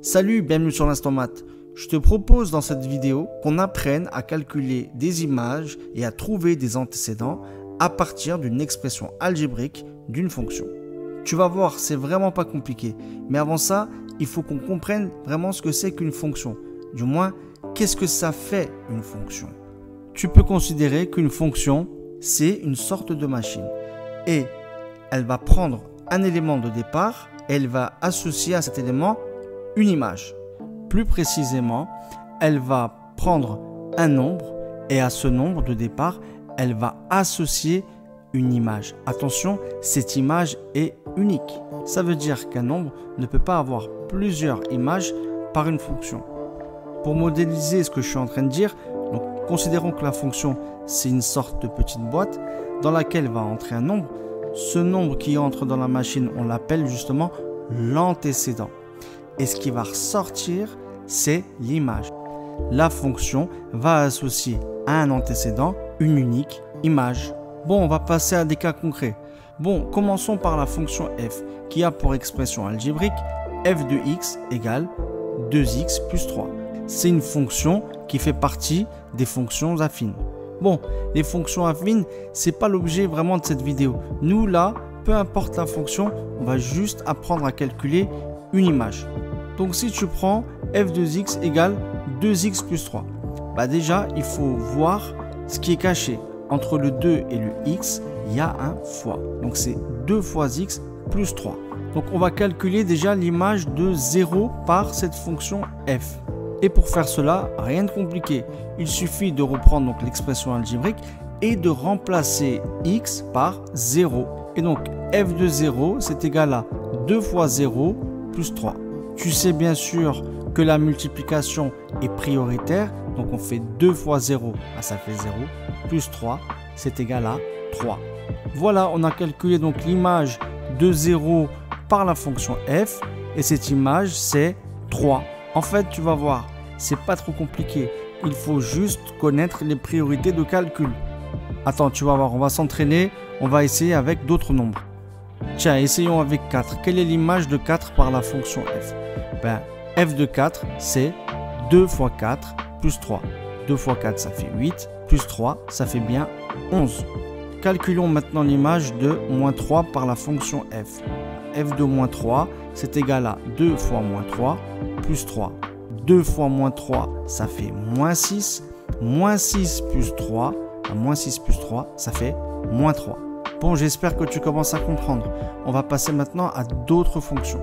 Salut, bienvenue sur l'Instant Math. Je te propose dans cette vidéo qu'on apprenne à calculer des images et à trouver des antécédents à partir d'une expression algébrique d'une fonction. Tu vas voir, c'est vraiment pas compliqué. Mais avant ça, il faut qu'on comprenne vraiment ce que c'est qu'une fonction. Du moins, qu'est-ce que ça fait une fonction? Tu peux considérer qu'une fonction, c'est une sorte de machine. Et elle va prendre un élément de départ et elle va associer à cet élément une image. Plus précisément, elle va prendre un nombre et à ce nombre de départ, elle va associer une image. Attention, cette image est unique. Ça veut dire qu'un nombre ne peut pas avoir plusieurs images par une fonction. Pour modéliser ce que je suis en train de dire, donc, considérons que la fonction, c'est une sorte de petite boîte dans laquelle va entrer un nombre. Ce nombre qui entre dans la machine, on l'appelle justement l'antécédent. Et ce qui va ressortir, c'est l'image. La fonction va associer à un antécédent une unique image. Bon, on va passer à des cas concrets. Bon, commençons par la fonction f, qui a pour expression algébrique f de x égale 2x plus 3. C'est une fonction qui fait partie des fonctions affines. Bon, les fonctions affines, c'est pas l'objet vraiment de cette vidéo. Nous, là, peu importe la fonction, on va juste apprendre à calculer une image. Donc, si tu prends f de x égale 2x plus 3, bah déjà, il faut voir ce qui est caché. Entre le 2 et le x, il y a un fois. Donc, c'est 2 fois x plus 3. Donc, on va calculer déjà l'image de 0 par cette fonction f. Et pour faire cela, rien de compliqué. Il suffit de reprendre donc l'expression algébrique et de remplacer x par 0. Et donc, f de 0, c'est égal à 2 fois 0 plus 3. Tu sais bien sûr que la multiplication est prioritaire. Donc, on fait 2 fois 0, ça fait 0, plus 3, c'est égal à 3. Voilà, on a calculé donc l'image de 0 par la fonction f. Et cette image, c'est 3. En fait, tu vas voir, c'est pas trop compliqué. Il faut juste connaître les priorités de calcul. Attends, tu vas voir, on va s'entraîner. On va essayer avec d'autres nombres. Tiens, essayons avec 4. Quelle est l'image de 4 par la fonction f? Ben, f de 4, c'est 2 fois 4 plus 3. 2 fois 4, ça fait 8. Plus 3, ça fait bien 11. Calculons maintenant l'image de moins 3 par la fonction f. f de moins 3, c'est égal à 2 fois moins 3 plus 3. 2 fois moins 3, ça fait moins 6. Moins 6 plus 3, moins 6 plus 3, ça fait moins 3. Bon, j'espère que tu commences à comprendre. On va passer maintenant à d'autres fonctions.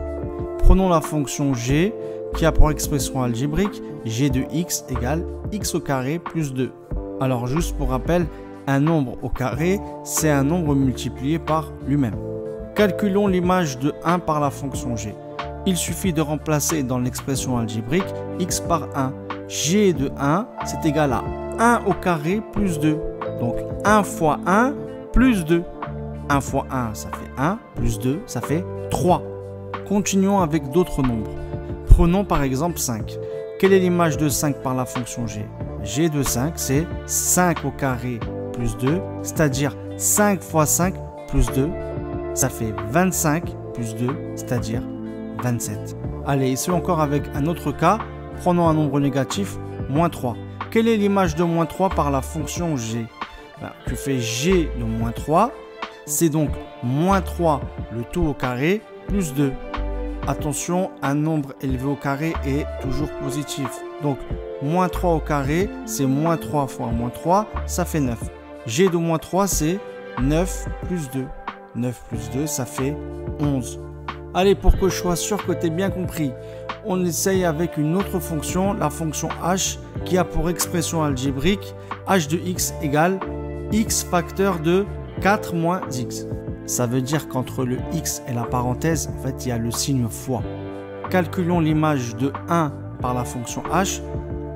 Prenons la fonction g qui a pour expression algébrique g de x égale x au carré plus 2. Alors, juste pour rappel, un nombre au carré, c'est un nombre multiplié par lui-même. Calculons l'image de 1 par la fonction g. Il suffit de remplacer dans l'expression algébrique x par 1. G de 1, c'est égal à 1 au carré plus 2. Donc 1 fois 1 plus 2. 1 fois 1, ça fait 1, plus 2, ça fait 3. Continuons avec d'autres nombres. Prenons par exemple 5. Quelle est l'image de 5 par la fonction g? G de 5, c'est 5 au carré plus 2, c'est-à-dire 5 fois 5 plus 2, ça fait 25 plus 2, c'est-à-dire 27. Allez, essayons encore avec un autre cas. Prenons un nombre négatif, moins 3. Quelle est l'image de moins 3 par la fonction g? Tu fais g de moins 3, c'est donc moins 3 le tout au carré plus 2. Attention, un nombre élevé au carré est toujours positif. Donc, moins 3 au carré, c'est moins 3 fois moins 3, ça fait 9. G de moins 3, c'est 9 plus 2. 9 plus 2, ça fait 11. Allez, pour que je sois sûr que tu aies bien compris, on essaye avec une autre fonction, la fonction h, qui a pour expression algébrique h de x égale x facteur de 4 moins x. Ça veut dire qu'entre le x et la parenthèse, en fait, il y a le signe fois. Calculons l'image de 1 par la fonction h.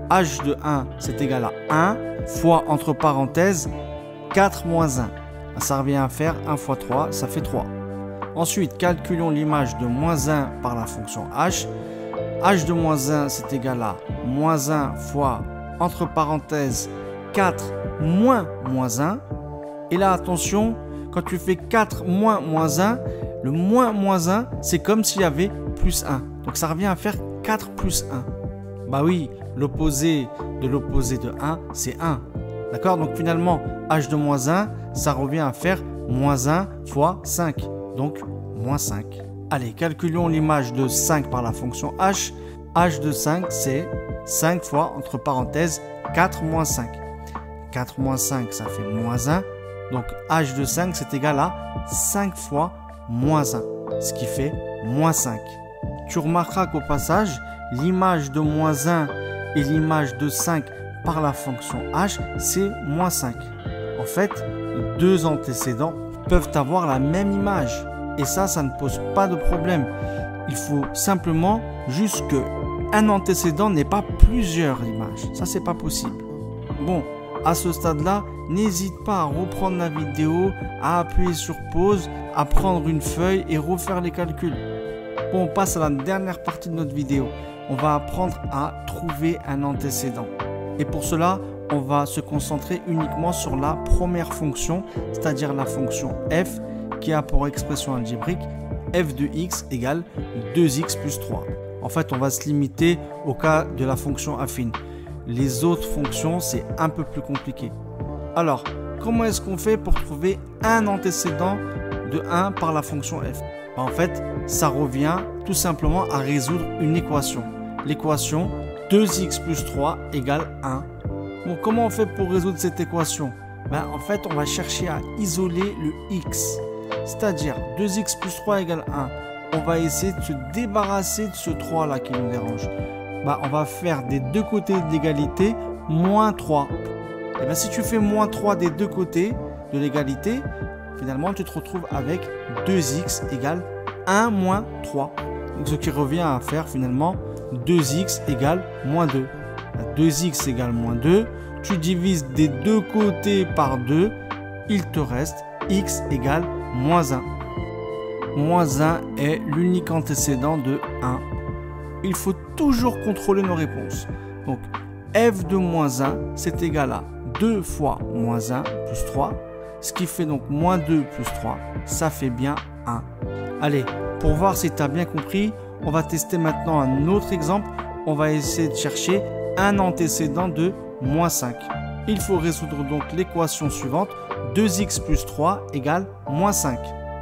h de 1, c'est égal à 1 fois, entre parenthèses, 4 moins 1. Ça revient à faire 1 fois 3, ça fait 3. Ensuite, calculons l'image de moins 1 par la fonction h. h de moins 1, c'est égal à moins 1 fois, entre parenthèses, 4 moins moins 1. Et là, attention, quand tu fais 4 moins moins 1, le moins moins 1, c'est comme s'il y avait plus 1. Donc ça revient à faire 4 plus 1. Bah oui, l'opposé de 1, c'est 1. D'accord? Donc finalement, h de moins 1, ça revient à faire moins 1 fois 5. Donc, moins 5. Allez, calculons l'image de 5 par la fonction h. h de 5, c'est 5 fois, entre parenthèses, 4 moins 5. 4 moins 5, ça fait moins 1. Donc, h de 5, c'est égal à 5 fois moins 1, ce qui fait moins 5. Tu remarqueras qu'au passage, l'image de moins 1 et l'image de 5 par la fonction h, c'est moins 5. En fait, deux antécédents peuvent avoir la même image. Et ça ne pose pas de problème. Il faut simplement juste qu'un antécédent n'ait pas plusieurs images. Ça, c'est pas possible. Bon, à ce stade-là, n'hésite pas à reprendre la vidéo, à appuyer sur pause, à prendre une feuille et refaire les calculs. Bon, on passe à la dernière partie de notre vidéo. On va apprendre à trouver un antécédent. Et pour cela, on va se concentrer uniquement sur la première fonction, c'est-à-dire la fonction f, qui a pour expression algébrique f de x égale 2x plus 3. En fait, on va se limiter au cas de la fonction affine. Les autres fonctions, c'est un peu plus compliqué. Alors, comment est-ce qu'on fait pour trouver un antécédent de 1 par la fonction f? En fait, ça revient tout simplement à résoudre une équation. L'équation 2x plus 3 égale 1. Bon, comment on fait pour résoudre cette équation? En fait, on va chercher à isoler le x. C'est-à-dire 2x plus 3 égale 1. On va essayer de se débarrasser de ce 3 là qui nous dérange. On va faire des deux côtés de l'égalité moins 3. Et si tu fais moins 3 des deux côtés de l'égalité, finalement tu te retrouves avec 2x égale 1 moins 3. Donc, ce qui revient à faire finalement 2x égale moins 2. 2x égale moins 2. Tu divises des deux côtés par 2. Il te reste x égale moins 1. Moins 1 est l'unique antécédent de 1. Il faut toujours contrôler nos réponses. Donc, f de moins 1, c'est égal à 2 fois moins 1 plus 3. Ce qui fait donc moins 2 plus 3. Ça fait bien 1. Allez, pour voir si tu as bien compris, on va tester maintenant un autre exemple. On va essayer de chercher un antécédent de moins 5. Il faut résoudre donc l'équation suivante. 2x plus 3 égale moins 5.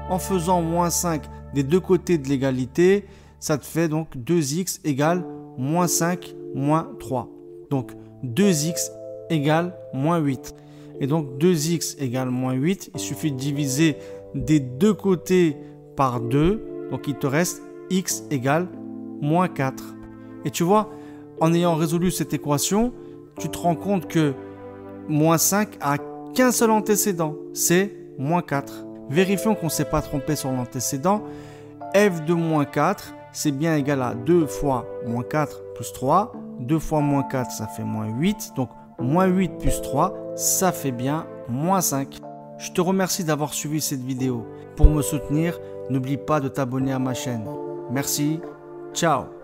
En faisant moins 5 des deux côtés de l'égalité, ça te fait donc 2x égale moins 5 moins 3. Donc 2x égale moins 8. Et donc 2x égale moins 8. Il suffit de diviser des deux côtés par 2. Donc il te reste x égale moins 4. Et tu vois, en ayant résolu cette équation, tu te rends compte que moins 5 a qu'un seul antécédent, c'est moins 4. Vérifions qu'on ne s'est pas trompé sur l'antécédent. F de moins 4, c'est bien égal à 2 fois moins 4 plus 3. 2 fois moins 4, ça fait moins 8. Donc, moins 8 plus 3, ça fait bien moins 5. Je te remercie d'avoir suivi cette vidéo. Pour me soutenir, n'oublie pas de t'abonner à ma chaîne. Merci. Ciao.